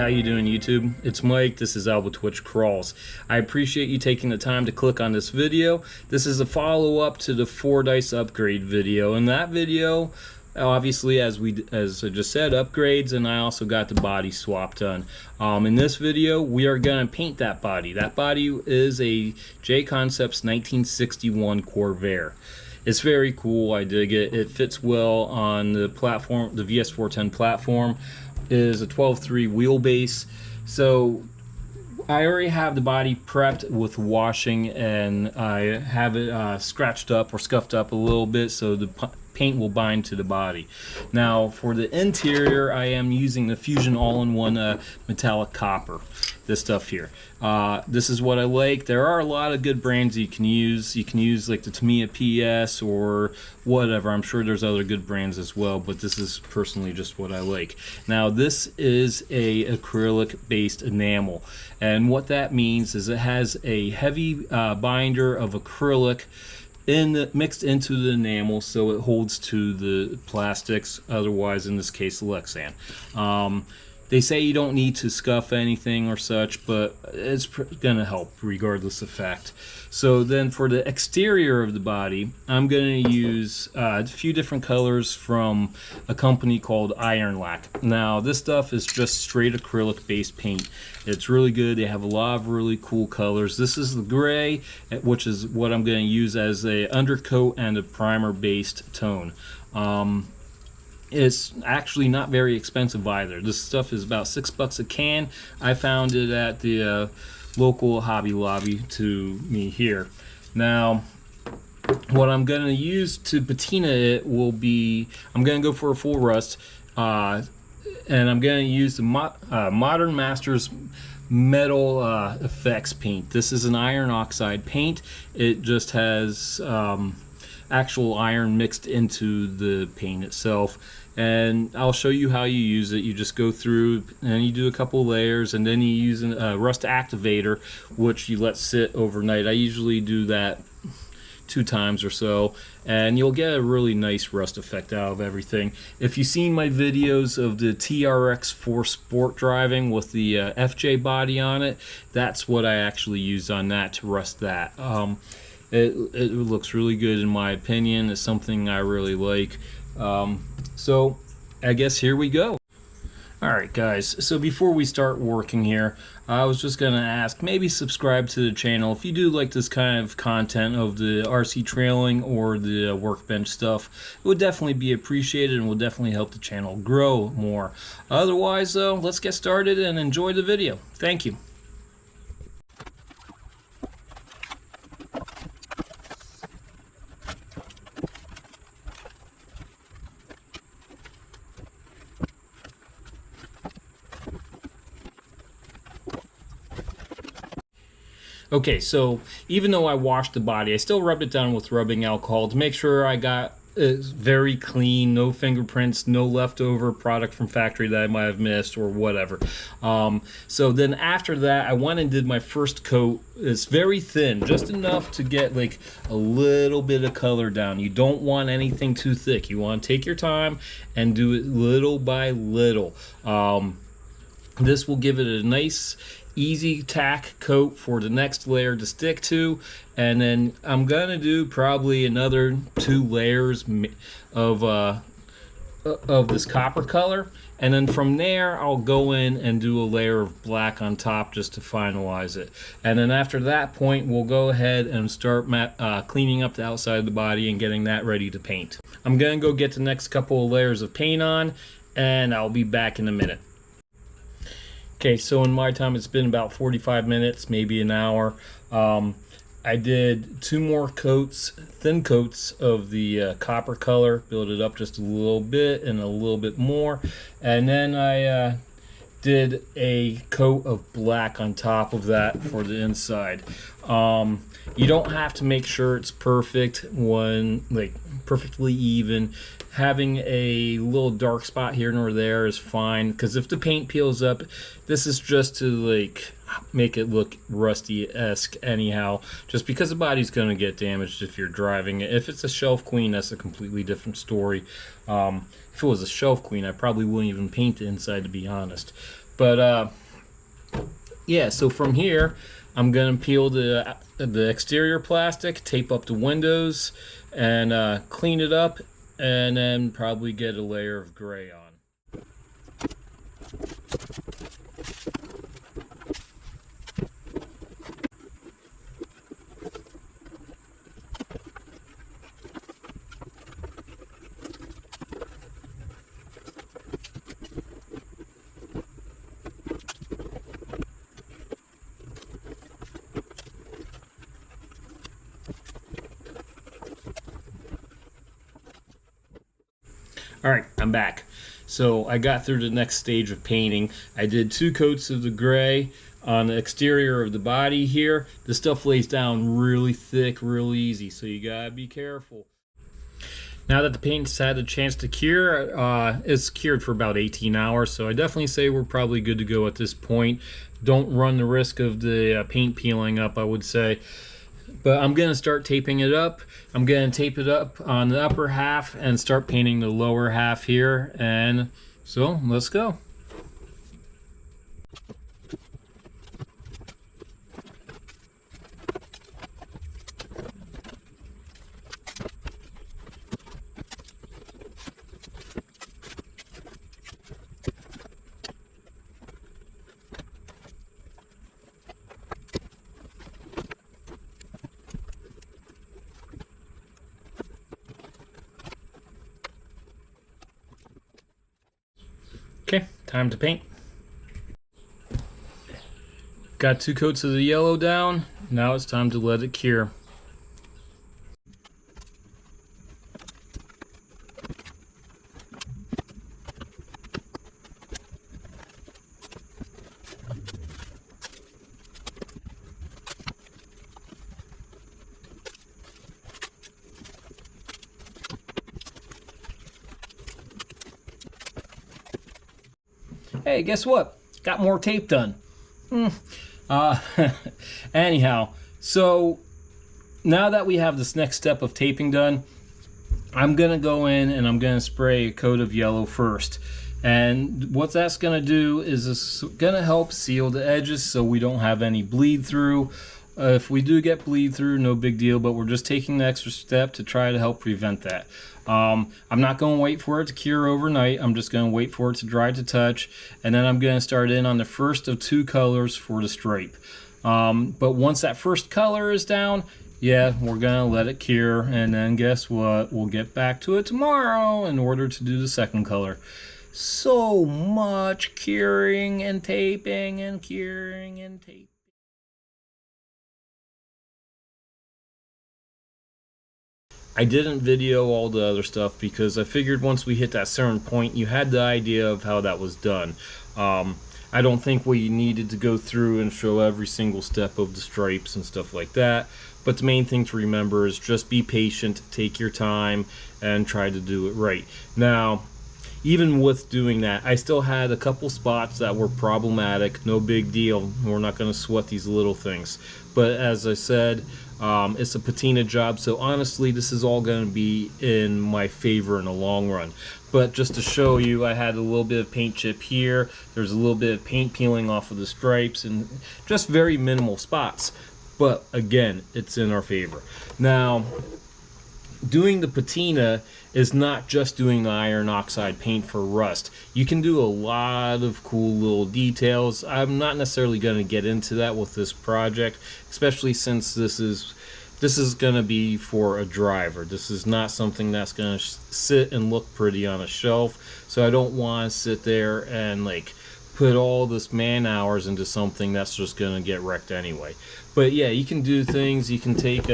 how you doing, YouTube? It's Mike. This is Albatwitch Crawls. I appreciate you taking the time to click on this video. This is a follow-up to the Fordyce upgrade video. In that video, obviously, as I just said, upgrades, and I also got the body swap done. In this video, we are going to paint that body. That body is a J Concepts 1961 Corvair. It's very cool. I dig it. It fits well on the platform, the VS410 platform. It is a 12.3 wheelbase. So I already have the body prepped with washing, and I have it scratched up or scuffed up a little bit so the paint will bind to the body. Now for the interior, I am using the Fusion all-in-one metallic copper. This stuff here. This is what I like. There are a lot of good brands you can use. You can use like the Tamiya PS or whatever. I'm sure there's other good brands as well, but this is personally just what I like. Now this is a acrylic based enamel, and what that means is it has a heavy binder of acrylic mixed into the enamel, so it holds to the plastics, otherwise in this case Lexan. They say you don't need to scuff anything or such, but it's gonna help regardless of fact. So then for the exterior of the body, I'm gonna use a few different colors from a company called Iron Lac. Now this stuff is just straight acrylic based paint. It's really good. They have a lot of really cool colors. This is the gray, which is what I'm gonna use as a undercoat and a primer based tone. It's actually not very expensive either. This stuff is about $6 a can. I found it at the local Hobby Lobby to me here. Now, what I'm going to use to patina it will be, I'm going to go for a full rust, and I'm going to use the Modern Masters metal effects paint. This is an iron oxide paint. It just has actual iron mixed into the paint itself, and I'll show you how you use it. You just go through and you do a couple layers, and then you use a rust activator, which you let sit overnight. I usually do that 2 times or so, and you'll get a really nice rust effect out of everything. If you've seen my videos of the TRX4 sport driving with the FJ body on it, that's what I actually used on that to rust that. It looks really good in my opinion. It's something I really like. So I guess here we go. Alright guys, so before we start working here, I was just going to ask, maybe subscribe to the channel if you do like this kind of content of the RC trailing or the workbench stuff. It would definitely be appreciated and will definitely help the channel grow more. Otherwise though, let's get started and enjoy the video. Thank you. Okay, so even though I washed the body, I still rubbed it down with rubbing alcohol to make sure I got it very clean, no fingerprints, no leftover product from factory that I might have missed or whatever. So then after that, I went and did my first coat. It's very thin, just enough to get like a little bit of color down. You don't want anything too thick. You want to take your time and do it little by little. This will give it a nice easy tack coat for the next layer to stick to, and then I'm gonna do probably another 2 layers of this copper color, and then from there I'll go in and do a layer of black on top just to finalize it. And then after that point, we'll go ahead and start cleaning up the outside of the body and getting that ready to paint. I'm gonna go get the next couple of layers of paint on, and I'll be back in a minute. Okay, so in my time it's been about 45 minutes, maybe an hour. I did 2 more coats, thin coats of the copper color, build it up just a little bit and a little bit more, and then I did a coat of black on top of that for the inside. You don't have to make sure it's perfect, perfectly even. Having a little dark spot here nor there is fine, because if the paint peels up, this is just to like make it look rusty-esque anyhow, just because the body's going to get damaged if you're driving it. If it's a shelf queen, that's a completely different story. If it was a shelf queen, I probably wouldn't even paint the inside, to be honest. But yeah, so from here I'm gonna peel the exterior plastic, tape up the windows, and clean it up, and then probably get a layer of gray on. Alright, I'm back. So I got through the next stage of painting. I did 2 coats of the gray on the exterior of the body here. This stuff lays down really thick, real easy, so you gotta be careful. Now that the paint's had a chance to cure, it's cured for about 18 hours, so I definitely say we're probably good to go at this point. Don't run the risk of the paint peeling up, I would say. But I'm going to start taping it up. I'm going to tape it up on the upper half and start painting the lower half here. And so let's go. Okay, time to paint. Got 2 coats of the yellow down. Now it's time to let it cure. Hey, guess what? Got more tape done. Anyhow, so now that we have this next step of taping done, I'm gonna go in and I'm gonna spray a coat of yellow first. And what that's gonna do is it's gonna help seal the edges so we don't have any bleed through. If we do get bleed through, no big deal, but we're just taking the extra step to try to help prevent that. I'm not going to wait for it to cure overnight. I'm just going to wait for it to dry to touch, and then I'm going to start in on the first of 2 colors for the stripe. But once that first color is down, yeah, we're going to let it cure, and then guess what? We'll get back to it tomorrow in order to do the second color. So much curing and taping and curing and taping. I didn't video all the other stuff because I figured once we hit that certain point, you had the idea of how that was done. I don't think we needed to go through and show every single step of the stripes and stuff like that. But the main thing to remember is just be patient, take your time, and try to do it right. Now, even with doing that, I still had a couple spots that were problematic. No big deal. We're not going to sweat these little things. But as I said, it's a patina job, so honestly this is all going to be in my favor in the long run. But just to show you, I had a little bit of paint chip here, there's a little bit of paint peeling off of the stripes, and just very minimal spots. But again, it's in our favor. Now, doing the patina is not just doing the iron oxide paint for rust. You can do a lot of cool little details. I'm not necessarily going to get into that with this project, especially since this is going to be for a driver. This is not something that's going to sit and look pretty on a shelf, so I don't want to sit there and like put all this man hours into something that's just going to get wrecked anyway. But yeah, you can do things. You can take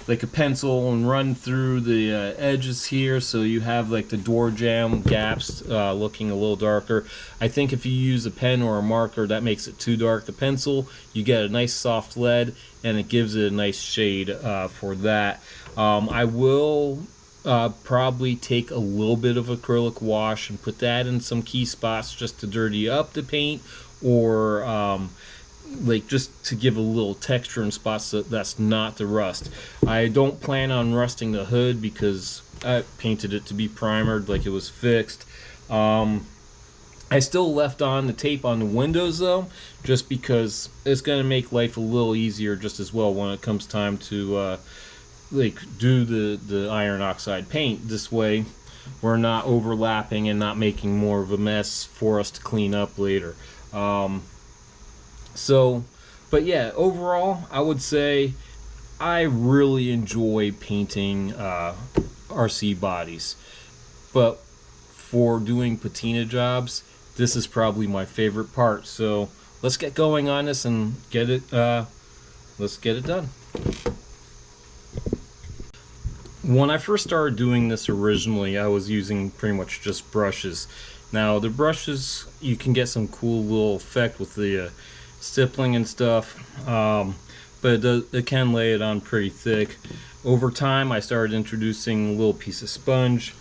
like a pencil and run through the edges here so you have like the door jamb gaps looking a little darker. I think if you use a pen or a marker, that makes it too dark. The pencil, you get a nice soft lead and it gives it a nice shade for that. I will probably take a little bit of acrylic wash and put that in some key spots just to dirty up the paint, or like just to give a little texture in spots that's not the rust. I don't plan on rusting the hood because I painted it to be primered like it was fixed. I still left on the tape on the windows though, just because it's going to make life a little easier just as well when it comes time to like do the iron oxide paint. This way we're not overlapping and not making more of a mess for us to clean up later. But yeah, overall I would say I really enjoy painting RC bodies, but for doing patina jobs, this is probably my favorite part. So let's get going on this and get it let's get it done. When I first started doing this originally, I was using pretty much just brushes. Now the brushes, you can get some cool little effect with the stippling and stuff, but it can lay it on pretty thick. Over time I started introducing a little piece of sponge.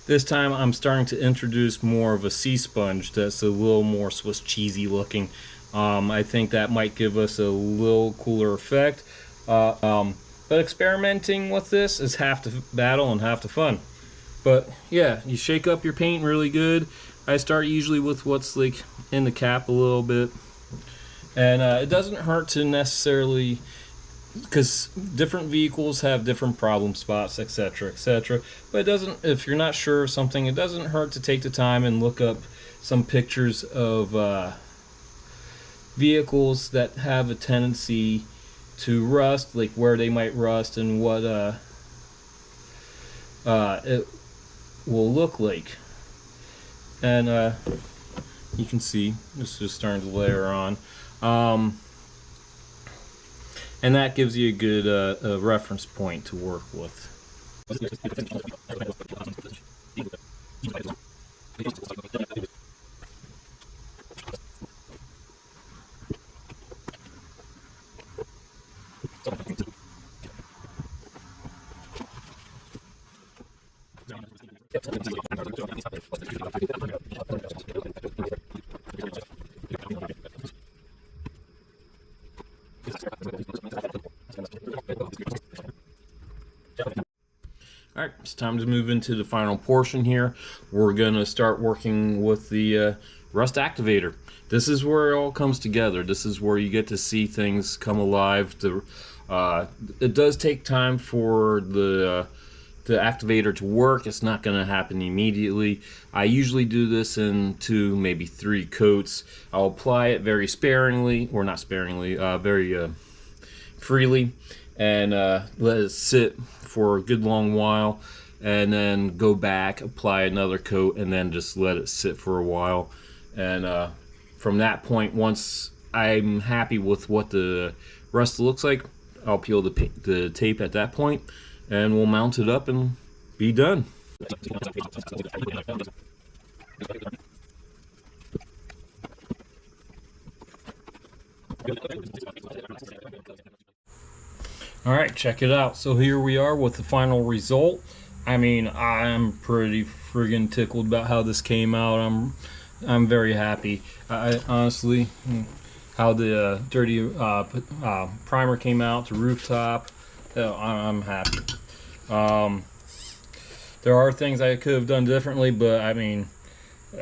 This time I'm starting to introduce more of a sea sponge that's a little more Swiss cheesy looking. I think that might give us a little cooler effect. But experimenting with this is half the battle and half the fun. But yeah, you shake up your paint really good. I start usually with what's like in the cap a little bit. And it doesn't hurt to necessarily, because different vehicles have different problem spots, etc., etc. But it doesn't, if you're not sure of something, it doesn't hurt to take the time and look up some pictures of vehicles that have a tendency to rust, like where they might rust and what it will look like. And you can see this is starting to layer on. And that gives you a good a reference point to work with. Alright, it's time to move into the final portion here. We're going to start working with the rust activator. This is where it all comes together. This is where you get to see things come alive. It does take time for the activator to work. It's not going to happen immediately. I usually do this in 2, maybe 3 coats. I'll apply it very sparingly, or not sparingly, very freely, and let it sit for a good long while, and then go back, apply another coat, and then just let it sit for a while. And from that point, once I'm happy with what the rust looks like, I'll peel the tape at that point, and we'll mount it up and be done. Alright, check it out. So here we are with the final result. I mean, I'm pretty friggin' tickled about how this came out. I'm very happy. I honestly, how the dirty primer came out, the rooftop, I'm happy. There are things I could have done differently, but I mean,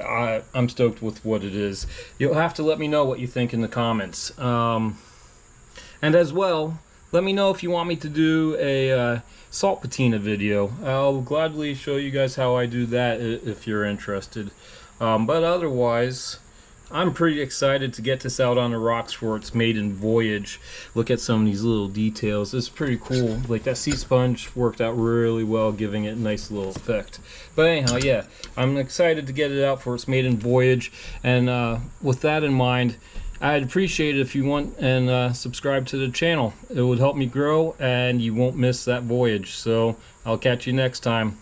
I'm stoked with what it is. You'll have to let me know what you think in the comments. And as well, let me know if you want me to do a salt patina video. I'll gladly show you guys how I do that if you're interested. But otherwise, I'm pretty excited to get this out on the rocks for its maiden voyage. Look at some of these little details. It's pretty cool. Like that sea sponge worked out really well, giving it a nice little effect. But anyhow, yeah, I'm excited to get it out for its maiden voyage. And with that in mind, I'd appreciate it if you want and subscribe to the channel. It would help me grow and you won't miss that voyage. So I'll catch you next time.